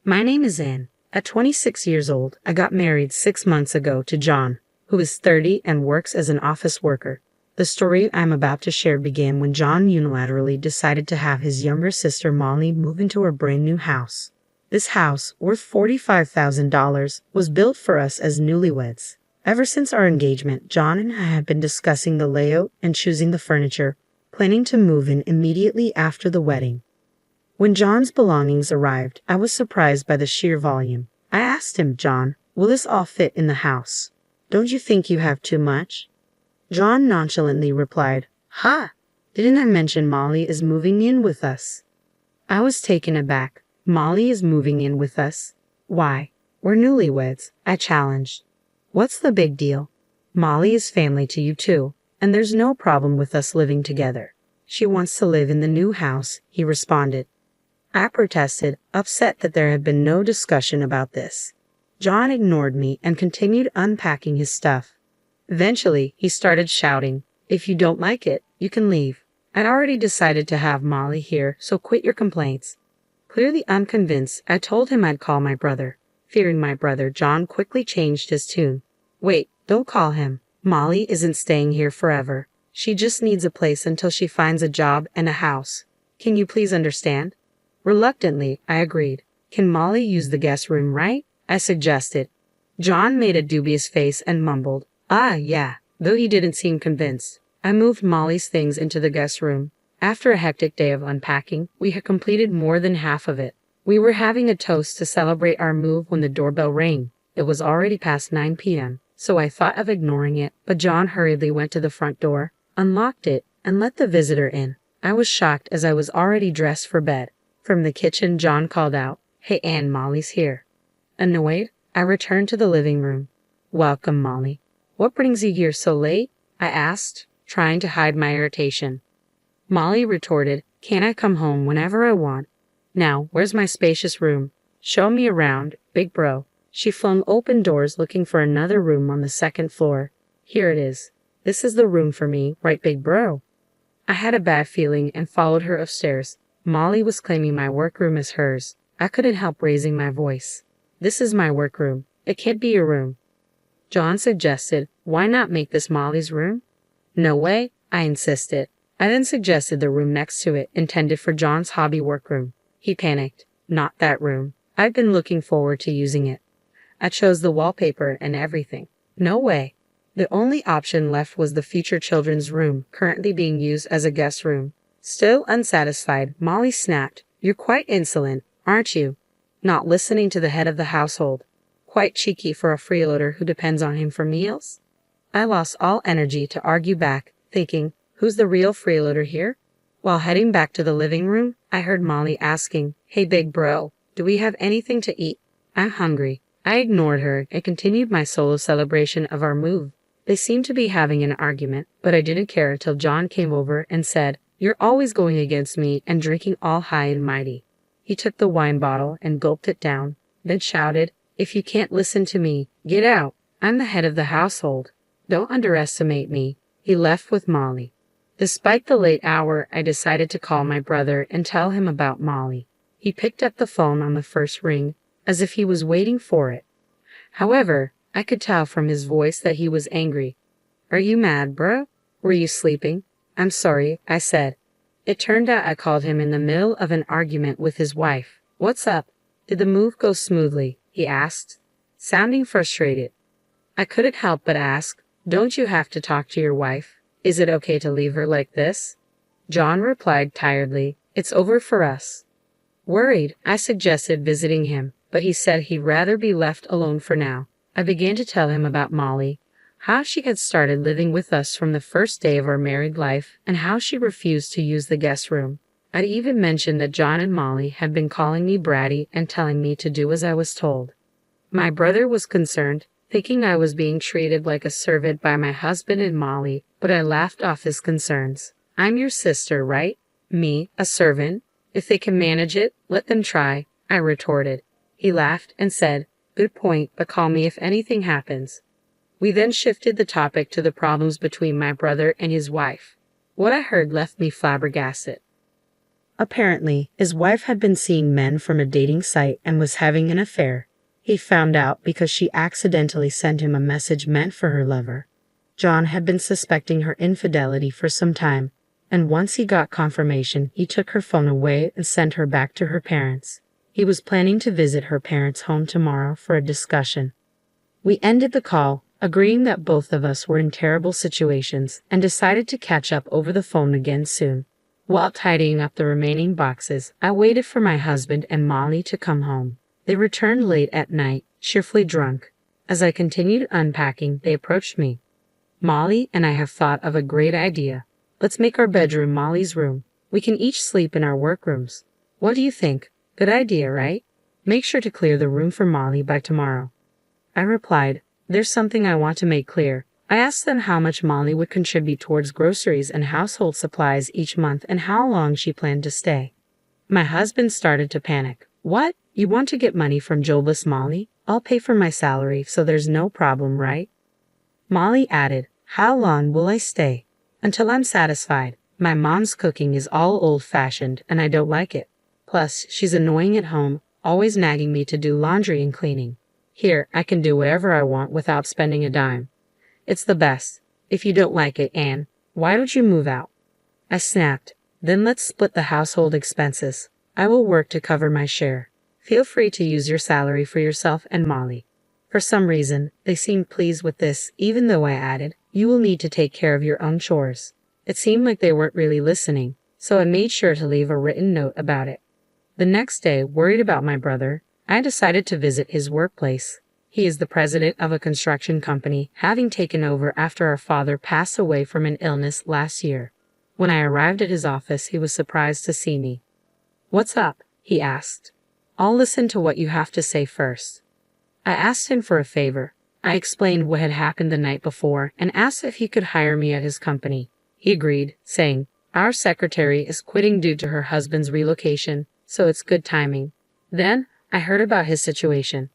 My name is Anne. At 26 years old, I got married 6 months ago to John, who is 30 and works as an office worker. The story I'm about to share began when John unilaterally decided to have his younger sister Molly move into our brand new house. This house, worth $45,000, was built for us as newlyweds. Ever since our engagement, John and I have been discussing the layout and choosing the furniture, planning to move in immediately after the wedding. When John's belongings arrived, I was surprised by the sheer volume. I asked him, "John, will this all fit in the house? Don't you think you have too much?" John nonchalantly replied, "Ha! Didn't I mention Molly is moving in with us?" I was taken aback. "Molly is moving in with us? Why, we're newlyweds," I challenged. "What's the big deal? Molly is family to you too, and there's no problem with us living together. She wants to live in the new house," he responded. I protested, upset that there had been no discussion about this. John ignored me and continued unpacking his stuff. Eventually, he started shouting, "If you don't like it, you can leave. I'd already decided to have Molly here, so quit your complaints." Clearly unconvinced, I told him I'd call my brother. Fearing my brother, John quickly changed his tune. "Wait, don't call him. Molly isn't staying here forever. She just needs a place until she finds a job and a house. Can you please understand?" Reluctantly, I agreed. "Can Molly use the guest room, right?" I suggested. John made a dubious face and mumbled, "Ah, yeah," though he didn't seem convinced. I moved Molly's things into the guest room. After a hectic day of unpacking, we had completed more than half of it. We were having a toast to celebrate our move when the doorbell rang. It was already past 9 p.m., so I thought of ignoring it, but John hurriedly went to the front door, unlocked it, and let the visitor in. I was shocked as I was already dressed for bed. From the kitchen, John called out, "Hey Anne, Molly's here." Annoyed, I returned to the living room. "Welcome, Molly. What brings you here so late?" I asked, trying to hide my irritation. Molly retorted, "Can't I come home whenever I want? Now, where's my spacious room? Show me around, big bro." She flung open doors looking for another room on the second floor. "Here it is. This is the room for me, right, big bro?" I had a bad feeling and followed her upstairs. Molly was claiming my workroom as hers. I couldn't help raising my voice. "This is my workroom. It can't be your room." John suggested, "Why not make this Molly's room?" "No way," I insisted. I then suggested the room next to it, intended for John's hobby workroom. He panicked. "Not that room. I've been looking forward to using it. I chose the wallpaper and everything." "No way." The only option left was the future children's room, currently being used as a guest room. Still unsatisfied, Molly snapped, "You're quite insolent, aren't you? Not listening to the head of the household. Quite cheeky for a freeloader who depends on him for meals." I lost all energy to argue back, thinking, who's the real freeloader here? While heading back to the living room, I heard Molly asking, "Hey big bro, do we have anything to eat? I'm hungry." I ignored her and continued my solo celebration of our move. They seemed to be having an argument, but I didn't care until John came over and said, "You're always going against me and drinking all high and mighty." He took the wine bottle and gulped it down, then shouted, "If you can't listen to me, get out. I'm the head of the household. Don't underestimate me." He left with Molly. Despite the late hour, I decided to call my brother and tell him about Molly. He picked up the phone on the first ring, as if he was waiting for it. However, I could tell from his voice that he was angry. "Are you mad, bro? Were you sleeping?" "I'm sorry," I said. It turned out I called him in the middle of an argument with his wife. "What's up? Did the move go smoothly?" he asked, sounding frustrated. I couldn't help but ask, "Don't you have to talk to your wife? Is it okay to leave her like this?" John replied tiredly, "It's over for us." Worried, I suggested visiting him, but he said he'd rather be left alone for now. I began to tell him about Molly, how she had started living with us from the first day of our married life, and how she refused to use the guest room. I'd even mentioned that John and Molly had been calling me bratty and telling me to do as I was told. My brother was concerned, thinking I was being treated like a servant by my husband and Molly, but I laughed off his concerns. "I'm your sister, right? Me, a servant? If they can manage it, let them try," I retorted. He laughed and said, "Good point, but call me if anything happens." We then shifted the topic to the problems between my brother and his wife. What I heard left me flabbergasted. Apparently, his wife had been seeing men from a dating site and was having an affair. He found out because she accidentally sent him a message meant for her lover. John had been suspecting her infidelity for some time, and once he got confirmation, he took her phone away and sent her back to her parents. He was planning to visit her parents' home tomorrow for a discussion. We ended the call, agreeing that both of us were in terrible situations, and decided to catch up over the phone again soon. While tidying up the remaining boxes, I waited for my husband and Molly to come home. They returned late at night, cheerfully drunk. As I continued unpacking, they approached me. "Molly and I have thought of a great idea. Let's make our bedroom Molly's room. We can each sleep in our workrooms. What do you think? Good idea, right? Make sure to clear the room for Molly by tomorrow." I replied, "There's something I want to make clear." I asked them how much Molly would contribute towards groceries and household supplies each month and how long she planned to stay. My husband started to panic. "What? You want to get money from jobless Molly? I'll pay for my salary, so there's no problem, right?" Molly added, "How long will I stay?" "Until I'm satisfied. My mom's cooking is all old-fashioned and I don't like it. Plus, she's annoying at home, always nagging me to do laundry and cleaning. Here, I can do whatever I want without spending a dime. It's the best. If you don't like it, Anne, why don't you move out?" I snapped, "Then let's split the household expenses. I will work to cover my share. Feel free to use your salary for yourself and Molly." For some reason, they seemed pleased with this, even though I added, "You will need to take care of your own chores." It seemed like they weren't really listening, so I made sure to leave a written note about it. The next day, worried about my brother, I decided to visit his workplace. He is the president of a construction company, having taken over after our father passed away from an illness last year. When I arrived at his office, he was surprised to see me. "What's up?" he asked. "I'll listen to what you have to say first." I asked him for a favor. I explained what had happened the night before and asked if he could hire me at his company. He agreed, saying, "Our secretary is quitting due to her husband's relocation, so it's good timing." Then I heard about his situation.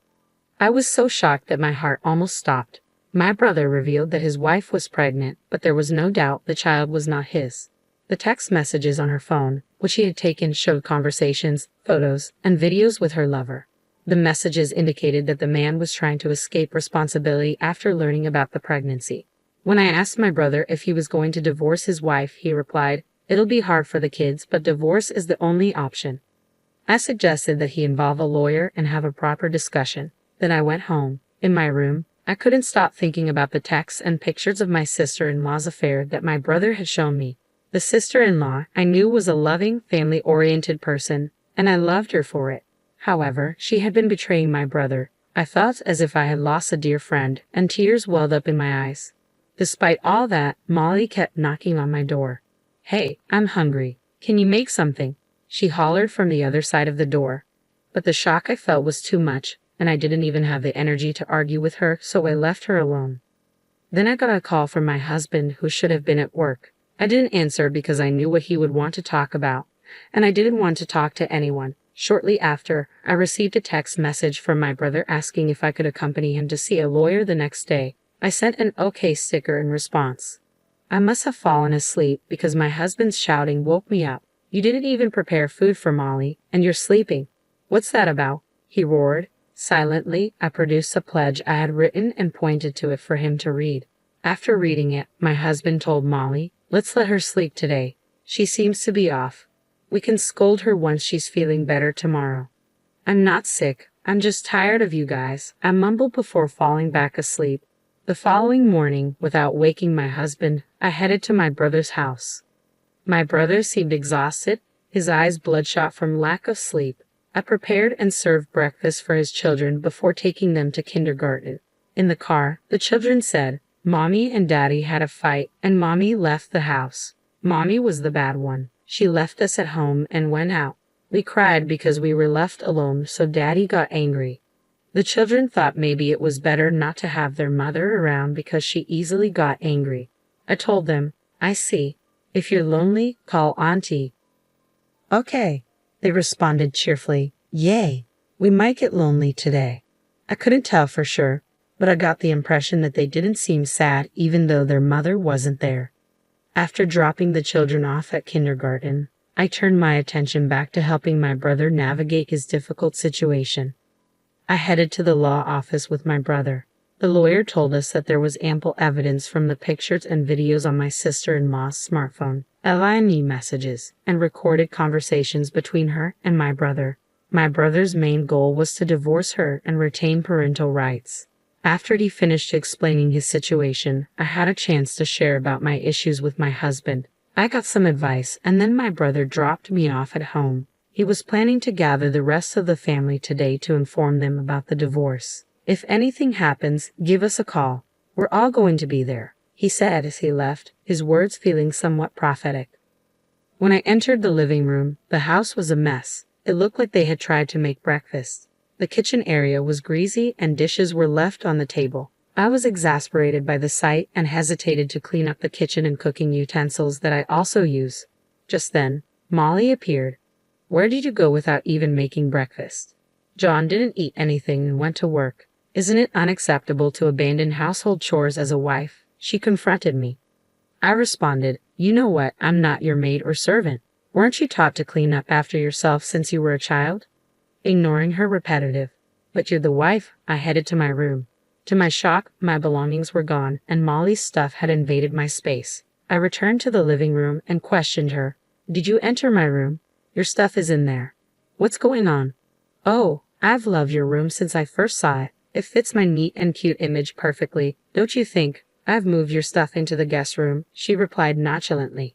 I was so shocked that my heart almost stopped. My brother revealed that his wife was pregnant, but there was no doubt the child was not his. The text messages on her phone, which he had taken, showed conversations, photos, and videos with her lover. The messages indicated that the man was trying to escape responsibility after learning about the pregnancy. When I asked my brother if he was going to divorce his wife, he replied, "It'll be hard for the kids, but divorce is the only option." I suggested that he involve a lawyer and have a proper discussion. Then I went home. In my room, I couldn't stop thinking about the texts and pictures of my sister-in-law's affair that my brother had shown me. The sister-in-law I knew was a loving, family-oriented person, and I loved her for it. However, she had been betraying my brother. I felt as if I had lost a dear friend, and tears welled up in my eyes. Despite all that, Molly kept knocking on my door. "Hey, I'm hungry. Can you make something?" she hollered from the other side of the door. But the shock I felt was too much, and I didn't even have the energy to argue with her, so I left her alone. Then I got a call from my husband, who should have been at work. I didn't answer because I knew what he would want to talk about, and I didn't want to talk to anyone. Shortly after, I received a text message from my brother asking if I could accompany him to see a lawyer the next day. I sent an OK sticker in response. I must have fallen asleep because my husband's shouting woke me up. "You didn't even prepare food for Molly, and you're sleeping. What's that about?" he roared. Silently, I produced a pledge I had written and pointed to it for him to read. After reading it, my husband told Molly, "Let's let her sleep today. She seems to be off. We can scold her once she's feeling better tomorrow." "I'm not sick. I'm just tired of you guys," I mumbled before falling back asleep. The following morning, without waking my husband, I headed to my brother's house. My brother seemed exhausted, his eyes bloodshot from lack of sleep. I prepared and served breakfast for his children before taking them to kindergarten. In the car, the children said, "Mommy and Daddy had a fight, and Mommy left the house." Mommy was the bad one. She left us at home and went out. We cried because we were left alone, so Daddy got angry. The children thought maybe it was better not to have their mother around because she easily got angry. I told them, "I see. If you're lonely, call Auntie." "Okay," they responded cheerfully. "Yay, we might get lonely today." I couldn't tell for sure, but I got the impression that they didn't seem sad even though their mother wasn't there. After dropping the children off at kindergarten, I turned my attention back to helping my brother navigate his difficult situation. I headed to the law office with my brother. The lawyer told us that there was ample evidence from the pictures and videos on my sister-in-law's smartphone, line messages, and recorded conversations between her and my brother. My brother's main goal was to divorce her and retain parental rights. After he finished explaining his situation, I had a chance to share about my issues with my husband. I got some advice, and then my brother dropped me off at home. He was planning to gather the rest of the family today to inform them about the divorce. "If anything happens, give us a call. We're all going to be there," he said as he left, his words feeling somewhat prophetic. When I entered the living room, the house was a mess. It looked like they had tried to make breakfast. The kitchen area was greasy and dishes were left on the table. I was exasperated by the sight and hesitated to clean up the kitchen and cooking utensils that I also use. Just then, Molly appeared. "Where did you go without even making breakfast?" "John didn't eat anything and went to work. Isn't it unacceptable to abandon household chores as a wife?" she confronted me. I responded, "You know what, I'm not your maid or servant. Weren't you taught to clean up after yourself since you were a child?" Ignoring her repetitive, "But you're the wife," I headed to my room. To my shock, my belongings were gone, and Molly's stuff had invaded my space. I returned to the living room and questioned her. "Did you enter my room? Your stuff is in there. What's going on?" "Oh, I've loved your room since I first saw it. It fits my neat and cute image perfectly, don't you think? I've moved your stuff into the guest room," she replied nonchalantly.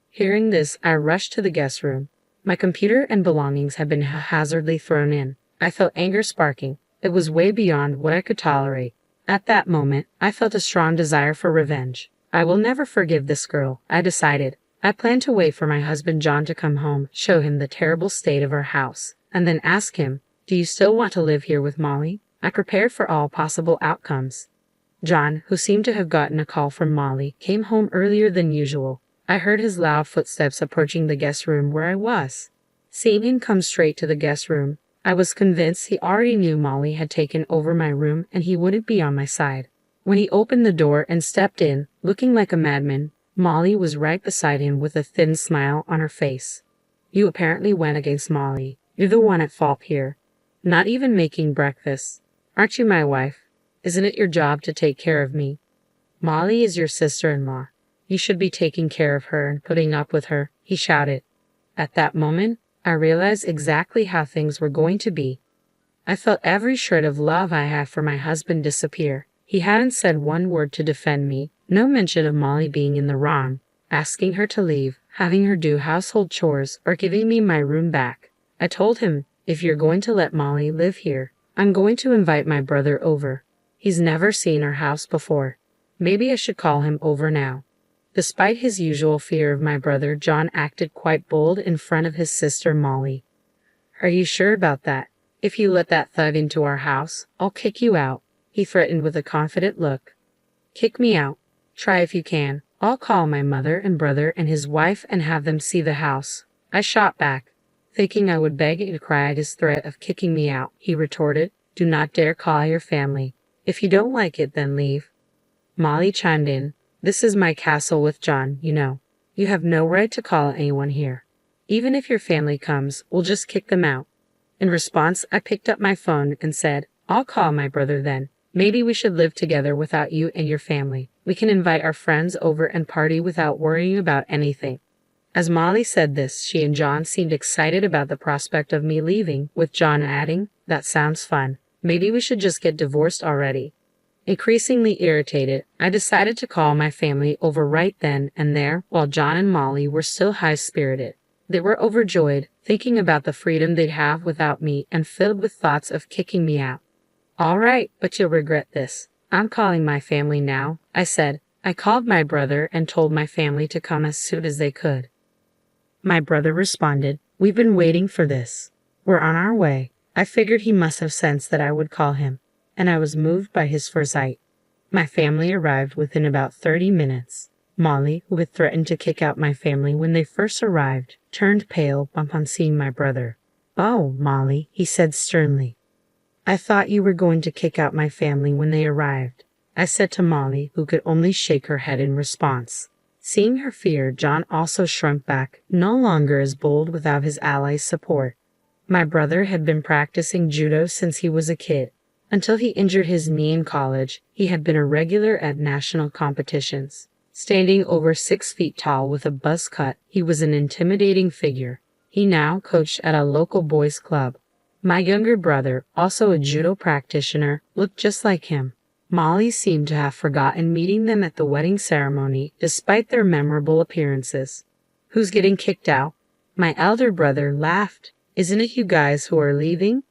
Hearing this, I rushed to the guest room. My computer and belongings had been haphazardly thrown in. I felt anger sparking. It was way beyond what I could tolerate. At that moment, I felt a strong desire for revenge. I will never forgive this girl, I decided. I planned to wait for my husband John to come home, show him the terrible state of our house, and then ask him, "Do you still want to live here with Molly?" I prepared for all possible outcomes. John, who seemed to have gotten a call from Molly, came home earlier than usual. I heard his loud footsteps approaching the guest room where I was. Seeing him come straight to the guest room, I was convinced he already knew Molly had taken over my room and he wouldn't be on my side. When he opened the door and stepped in, looking like a madman, Molly was right beside him with a thin smile on her face. "You apparently went against Molly. You're the one at fault here. Not even making breakfast. Aren't you my wife? Isn't it your job to take care of me? Molly is your sister-in-law. You should be taking care of her and putting up with her," he shouted. At that moment, I realized exactly how things were going to be. I felt every shred of love I had for my husband disappear. He hadn't said one word to defend me, no mention of Molly being in the wrong, asking her to leave, having her do household chores, or giving me my room back. I told him, "If you're going to let Molly live here, I'm going to invite my brother over. He's never seen our house before. Maybe I should call him over now." Despite his usual fear of my brother, John acted quite bold in front of his sister Molly. "Are you sure about that? If you let that thug into our house, I'll kick you out," he threatened with a confident look. "Kick me out? Try if you can. I'll call my mother and brother and his wife and have them see the house." I shot back. Thinking I would beg and cry at his threat of kicking me out, he retorted, "Do not dare call your family. If you don't like it, then leave." Molly chimed in, "This is my castle with John, you know. You have no right to call anyone here. Even if your family comes, we'll just kick them out." In response, I picked up my phone and said, "I'll call my brother then. Maybe we should live together without you and your family. We can invite our friends over and party without worrying about anything." As Molly said this, she and John seemed excited about the prospect of me leaving, with John adding, "That sounds fun. Maybe we should just get divorced already." Increasingly irritated, I decided to call my family over right then and there while John and Molly were still high-spirited. They were overjoyed, thinking about the freedom they'd have without me and filled with thoughts of kicking me out. "All right, but you'll regret this. I'm calling my family now," I said. I called my brother and told my family to come as soon as they could. My brother responded, "We've been waiting for this. We're on our way." I figured he must have sensed that I would call him, and I was moved by his foresight. My family arrived within about 30 minutes. Molly, who had threatened to kick out my family when they first arrived, turned pale upon seeing my brother. "Oh, Molly," he said sternly. "I thought you were going to kick out my family when they arrived," I said to Molly, who could only shake her head in response. Seeing her fear, John also shrunk back, no longer as bold without his allies' support. My brother had been practicing judo since he was a kid. Until he injured his knee in college, he had been a regular at national competitions. Standing over 6 feet tall with a buzz cut, he was an intimidating figure. He now coached at a local boys' club. My younger brother, also a judo practitioner, looked just like him. Molly seemed to have forgotten meeting them at the wedding ceremony, despite their memorable appearances. "Who's getting kicked out?" My elder brother laughed. "Isn't it you guys who are leaving?"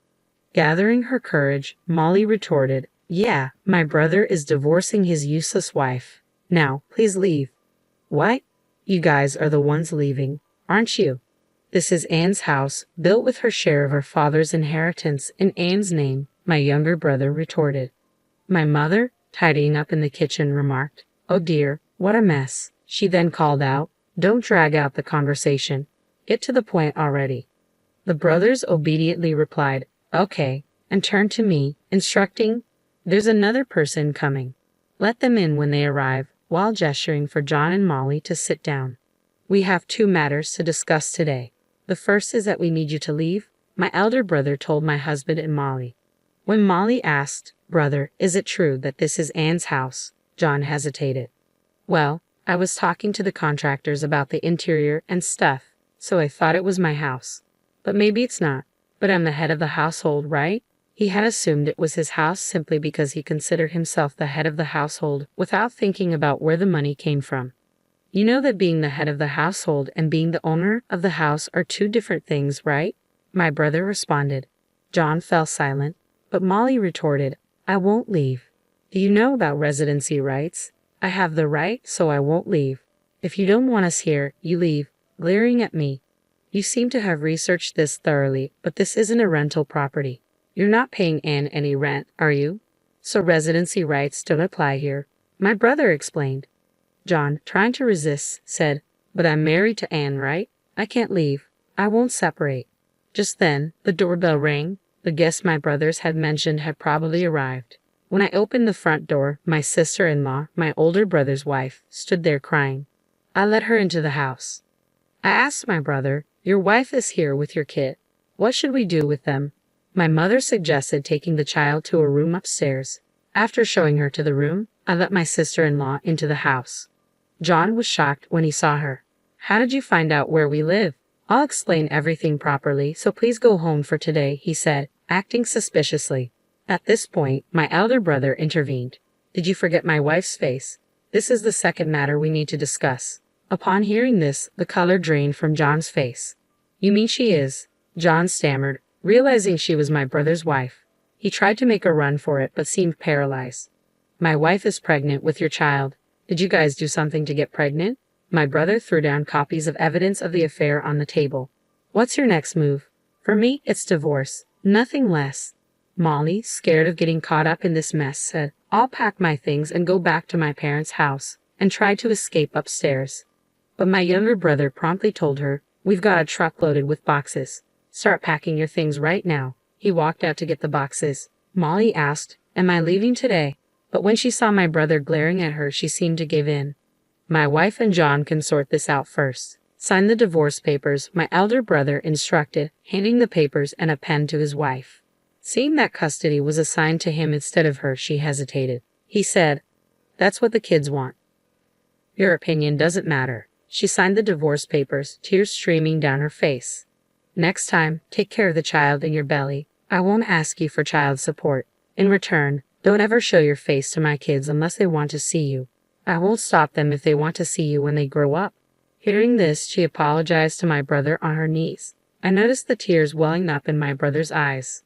Gathering her courage, Molly retorted, "Yeah, my brother is divorcing his useless wife. Now, please leave." "What? You guys are the ones leaving, aren't you? This is Anne's house, built with her share of her father's inheritance in Anne's name," my younger brother retorted. My mother, tidying up in the kitchen, remarked, "Oh dear, what a mess." She then called out, "Don't drag out the conversation. Get to the point already." The brothers obediently replied, "Okay," and turned to me, instructing, "There's another person coming. Let them in when they arrive," while gesturing for John and Molly to sit down. "We have 2 matters to discuss today. The first is that we need you to leave," my elder brother told my husband and Molly. When Molly asked, "Brother, is it true that this is Anne's house?" John hesitated. "Well, I was talking to the contractors about the interior and stuff, so I thought it was my house. But maybe it's not. But I'm the head of the household, right?" He had assumed it was his house simply because he considered himself the head of the household without thinking about where the money came from. "You know that being the head of the household and being the owner of the house are 2 different things, right?" my brother responded. John fell silent, but Molly retorted, "I won't leave. Do you know about residency rights? I have the right, so I won't leave. If you don't want us here, you leave," glaring at me. "You seem to have researched this thoroughly, but this isn't a rental property. You're not paying Anne any rent, are you? So residency rights don't apply here," my brother explained. John, trying to resist, said, "But I'm married to Anne, right? I can't leave. I won't separate." Just then, the doorbell rang. The guest my brothers had mentioned had probably arrived. When I opened the front door, my sister-in-law, my older brother's wife, stood there crying. I let her into the house. I asked my brother, "Your wife is here with your kid. What should we do with them?" My mother suggested taking the child to a room upstairs. After showing her to the room, I let my sister-in-law into the house. John was shocked when he saw her. "How did you find out where we live?" "I'll explain everything properly, so please go home for today," he said, acting suspiciously. At this point, my elder brother intervened. "Did you forget my wife's face? This is the second matter we need to discuss." Upon hearing this, the color drained from John's face. "You mean she is?" John stammered, realizing she was my brother's wife. He tried to make a run for it, but seemed paralyzed. "My wife is pregnant with your child. Did you guys do something to get pregnant?" My brother threw down copies of evidence of the affair on the table. "What's your next move?" "For me, it's divorce. Nothing less." Molly, scared of getting caught up in this mess, said, "I'll pack my things and go back to my parents' house," and tried to escape upstairs. But my younger brother promptly told her, "We've got a truck loaded with boxes. Start packing your things right now." He walked out to get the boxes. Molly asked, "Am I leaving today?" But when she saw my brother glaring at her, she seemed to give in. "My wife and John can sort this out first. Sign the divorce papers," my elder brother instructed, handing the papers and a pen to his wife. Seeing that custody was assigned to him instead of her, she hesitated. He said, "That's what the kids want. Your opinion doesn't matter." She signed the divorce papers, tears streaming down her face. "Next time, take care of the child in your belly. I won't ask you for child support. In return, don't ever show your face to my kids unless they want to see you. I won't stop them if they want to see you when they grow up." Hearing this, she apologized to my brother on her knees. I noticed the tears welling up in my brother's eyes.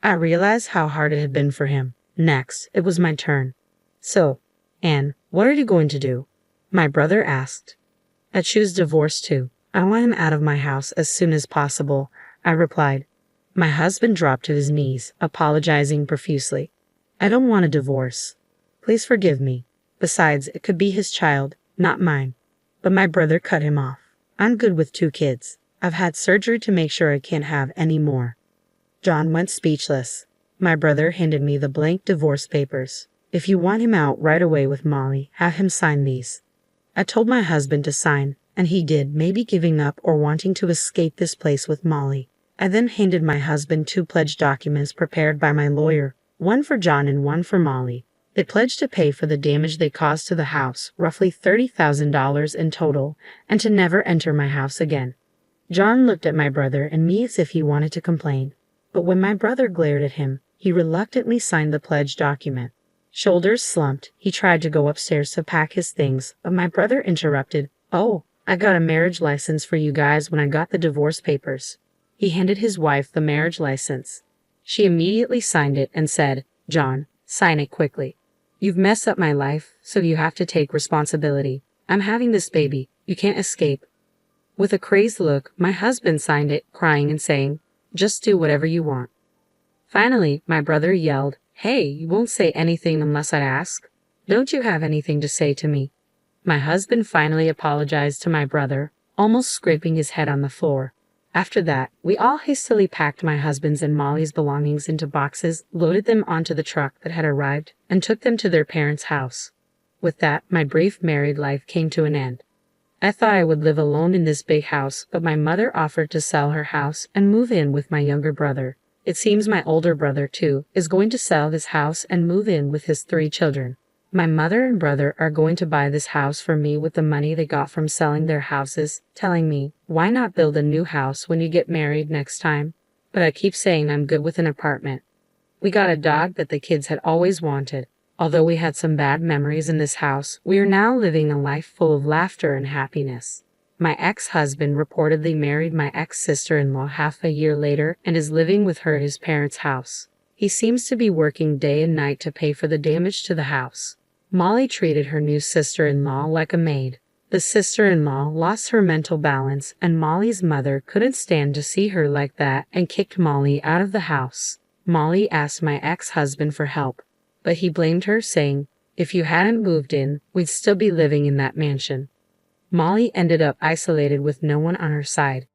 I realized how hard it had been for him. Next, it was my turn. "So, Anne, what are you going to do?" my brother asked. "I choose divorce too. I want him out of my house as soon as possible," I replied. My husband dropped to his knees, apologizing profusely. "I don't want a divorce. Please forgive me. Besides, it could be his child, not mine." But my brother cut him off. "I'm good with 2 kids. I've had surgery to make sure I can't have any more." John went speechless. My brother handed me the blank divorce papers. "If you want him out right away with Molly, have him sign these." I told my husband to sign, and he did, maybe giving up or wanting to escape this place with Molly. I then handed my husband 2 pledge documents prepared by my lawyer, one for John and one for Molly. They pledged to pay for the damage they caused to the house, roughly $30,000 in total, and to never enter my house again. John looked at my brother and me as if he wanted to complain, but when my brother glared at him, he reluctantly signed the pledge document. Shoulders slumped, he tried to go upstairs to pack his things, but my brother interrupted. "Oh, I got a marriage license for you guys when I got the divorce papers." He handed his wife the marriage license. She immediately signed it and said, "John, sign it quickly. You've messed up my life, so you have to take responsibility. I'm having this baby. You can't escape." With a crazed look, my husband signed it, crying and saying, "Just do whatever you want." Finally, my brother yelled, "Hey, you won't say anything unless I ask? Don't you have anything to say to me?" My husband finally apologized to my brother, almost scraping his head on the floor. After that, we all hastily packed my husband's and Molly's belongings into boxes, loaded them onto the truck that had arrived, and took them to their parents' house. With that, my brief married life came to an end. I thought I would live alone in this big house, but my mother offered to sell her house and move in with my younger brother. It seems my older brother, too, is going to sell his house and move in with his 3 children. My mother and brother are going to buy this house for me with the money they got from selling their houses, telling me, "Why not build a new house when you get married next time?" But I keep saying I'm good with an apartment. We got a dog that the kids had always wanted. Although we had some bad memories in this house, we are now living a life full of laughter and happiness. My ex-husband reportedly married my ex-sister-in-law half a year later and is living with her at his parents' house. He seems to be working day and night to pay for the damage to the house. Molly treated her new sister-in-law like a maid. The sister-in-law lost her mental balance, and Molly's mother couldn't stand to see her like that and kicked Molly out of the house. Molly asked my ex-husband for help, but he blamed her, saying, "If you hadn't moved in, we'd still be living in that mansion." Molly ended up isolated with no one on her side.